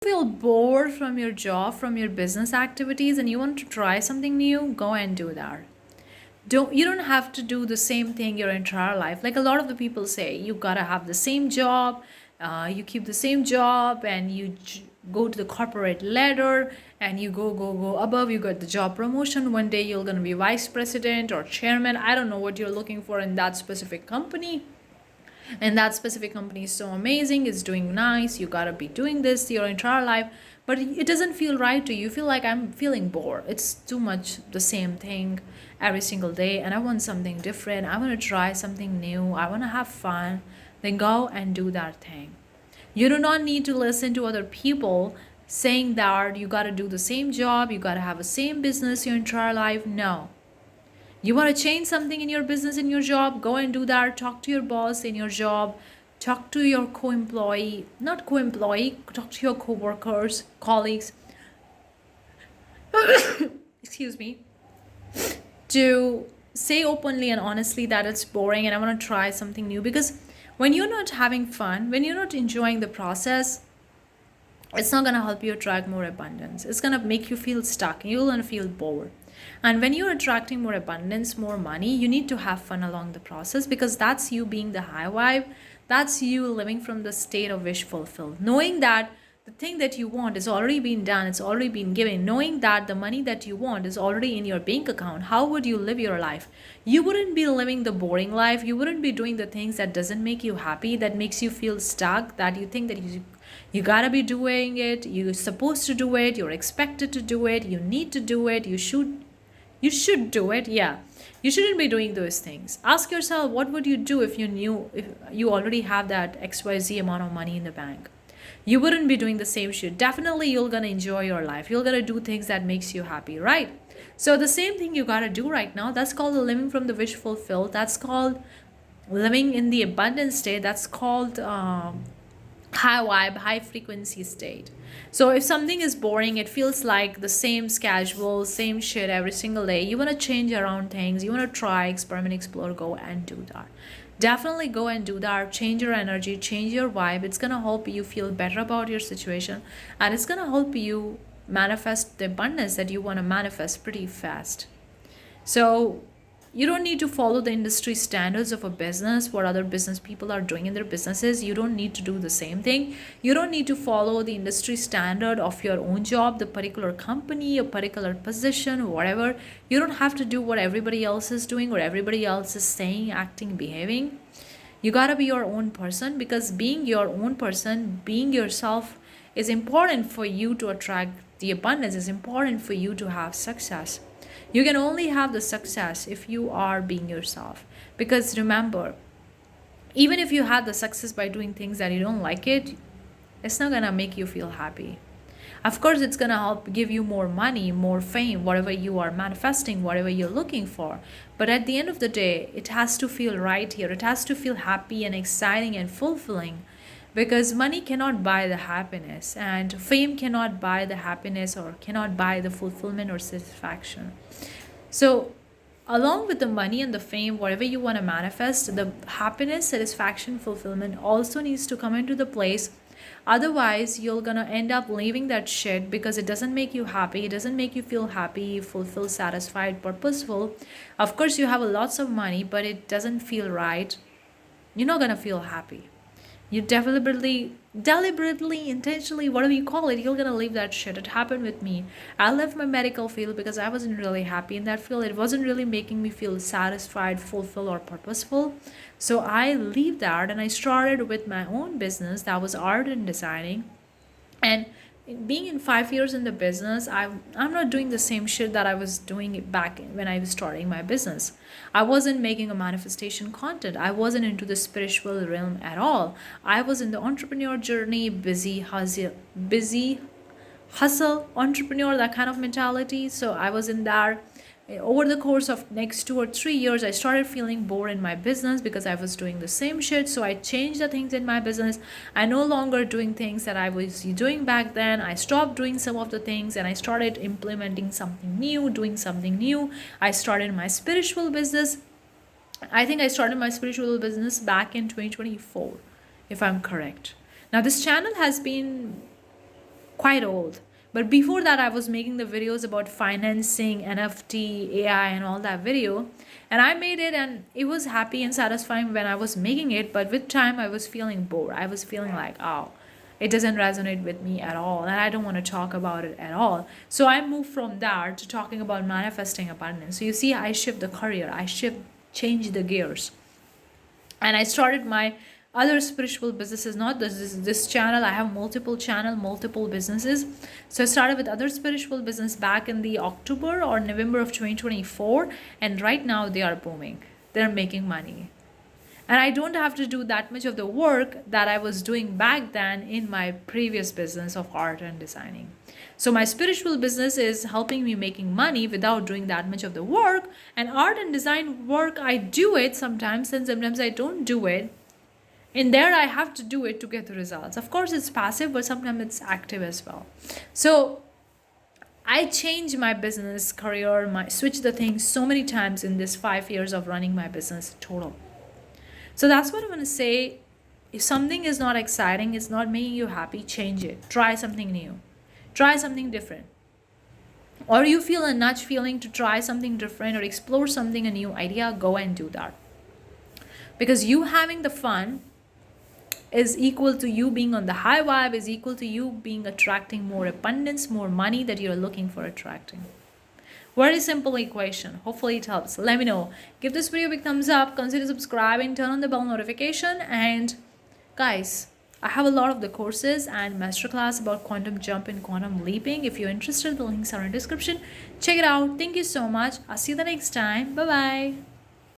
Feel bored from your job, from your business activities, and you want to try something new, go and do that. You don't have to do the same thing your entire life. Like a lot of the people say, you gotta have the same job, you keep the same job, and go to the corporate ladder, and you go above. You got the job promotion. One day you're gonna be vice president or chairman. I don't know what you're looking for in that specific company, and that specific company is so amazing, it's doing nice, you gotta be doing this your entire life, but it doesn't feel right to you. You feel like, I'm feeling bored, it's too much the same thing every single day, and I want something different, I want to try something new, I want to have fun. Then go and do that thing. You do not need to listen to other people saying that you got to do the same job, you got to have the same business your entire life. No, you want to change something in your business, in your job, go and do that. Talk to your boss in your job. Talk to your co-employee, not co-employee, talk to your co-workers, colleagues, excuse me, to say openly and honestly that it's boring and I want to try something new. Because when you're not having fun, when you're not enjoying the process, it's not going to help you attract more abundance. It's going to make you feel stuck. You're going to feel bored. And when you're attracting more abundance, more money, you need to have fun along the process, because that's you being the high vibe. That's you living from the state of wish fulfilled. Knowing that the thing that you want is already been done, it's already been given. Knowing that the money that you want is already in your bank account. How would you live your life? You wouldn't be living the boring life. You wouldn't be doing the things that doesn't make you happy, that makes you feel stuck, that you think that you gotta be doing it, you're supposed to do it, you're expected to do it, you need to do it, you should do it. Yeah, you shouldn't be doing those things. Ask yourself, what would you do if you knew, if you already have that XYZ amount of money in the bank? You wouldn't be doing the same shit. Definitely you're gonna enjoy your life, you're gonna do things that makes you happy, right? So the same thing you gotta do right now. That's called living from the wish fulfilled. That's called living in the abundant state. That's called high vibe, high frequency state. So if something is boring, it feels like the same schedule, same shit every single day. You want to change around things, you want to try, experiment, explore, go and do that. Definitely go and do that. Change your energy, change your vibe. It's going to help you feel better about your situation, and it's going to help you manifest the abundance that you want to manifest pretty fast. So you don't need to follow the industry standards of a business, what other business people are doing in their businesses. You don't need to do the same thing. You don't need to follow the industry standard of your own job, the particular company, a particular position, whatever. You don't have to do what everybody else is doing or everybody else is saying, acting, behaving. You got to be your own person, because being your own person, being yourself, is important for you to attract the abundance, is important for you to have success. You can only have the success if you are being yourself. Because remember, even if you had the success by doing things that you don't like it's not gonna make you feel happy. Of course, it's gonna help give you more money, more fame, whatever you are manifesting, whatever you're looking for. But at the end of the day, it has to feel right here. It has to feel happy and exciting and fulfilling, because money cannot buy the happiness, and fame cannot buy the happiness, or cannot buy the fulfillment or satisfaction. So along with the money and the fame, whatever you want to manifest, the happiness, satisfaction, fulfillment also needs to come into the place. Otherwise you're gonna end up leaving that shit, because it doesn't make you happy, it doesn't make you feel happy, fulfilled, satisfied, purposeful. Of course you have a lots of money, but it doesn't feel right. You're not gonna feel happy. You deliberately, intentionally, whatever you call it, you're gonna leave that shit. It happened with me. I left my medical field because I wasn't really happy in that field. It wasn't really making me feel satisfied, fulfilled, or purposeful. So I leave that and I started with my own business that was art and designing. And being in 5 years in the business, I'm not doing the same shit that I was doing back when I was starting my business. I wasn't making a manifestation content, I wasn't into the spiritual realm at all. I was in the entrepreneur journey, busy hustle entrepreneur, that kind of mentality. So I was in there. Over the course of next 2 or 3 years, I started feeling bored in my business because I was doing the same shit. So I changed the things in my business. I no longer doing things that I was doing back then. I stopped doing some of the things and I started implementing something new, doing something new. I started my spiritual business. I think I started my spiritual business back in 2024, if I'm correct. Now this channel has been quite old. But before that, I was making the videos about financing, NFT, AI, and all that video. And I made it, and it was happy and satisfying when I was making it. But with time, I was feeling bored. I was feeling like, oh, it doesn't resonate with me at all. And I don't want to talk about it at all. So I moved from that to talking about manifesting abundance. So you see, I shift the career, change the gears. And I started my other spiritual businesses, not this channel. I have multiple businesses. So I started with other spiritual business back in the October or November of 2024, and right now they are booming. They're making money, and I don't have to do that much of the work that I was doing back then in my previous business of art and designing. So my spiritual business is helping me making money without doing that much of the work. And art and design work, I do it sometimes, and sometimes I don't do it. In there, I have to do it to get the results. Of course, it's passive, but sometimes it's active as well. So I changed my business career, my switch the things so many times in this 5 years of running my business total. So that's what I'm going to say. If something is not exciting, it's not making you happy, change it. Try something new. Try something different. Or you feel a nudge feeling to try something different or explore something, a new idea, go and do that. Because you having the fun is equal to you being on the high vibe, is equal to you being attracting more abundance, more money that you're looking for attracting. Very simple equation. Hopefully it helps. Let me know. Give this video a big thumbs up. Consider subscribing. Turn on the bell notification. And guys, I have a lot of the courses and masterclass about quantum jump and quantum leaping. If you're interested, the links are in the description. Check it out. Thank you so much. I'll see you the next time. Bye bye.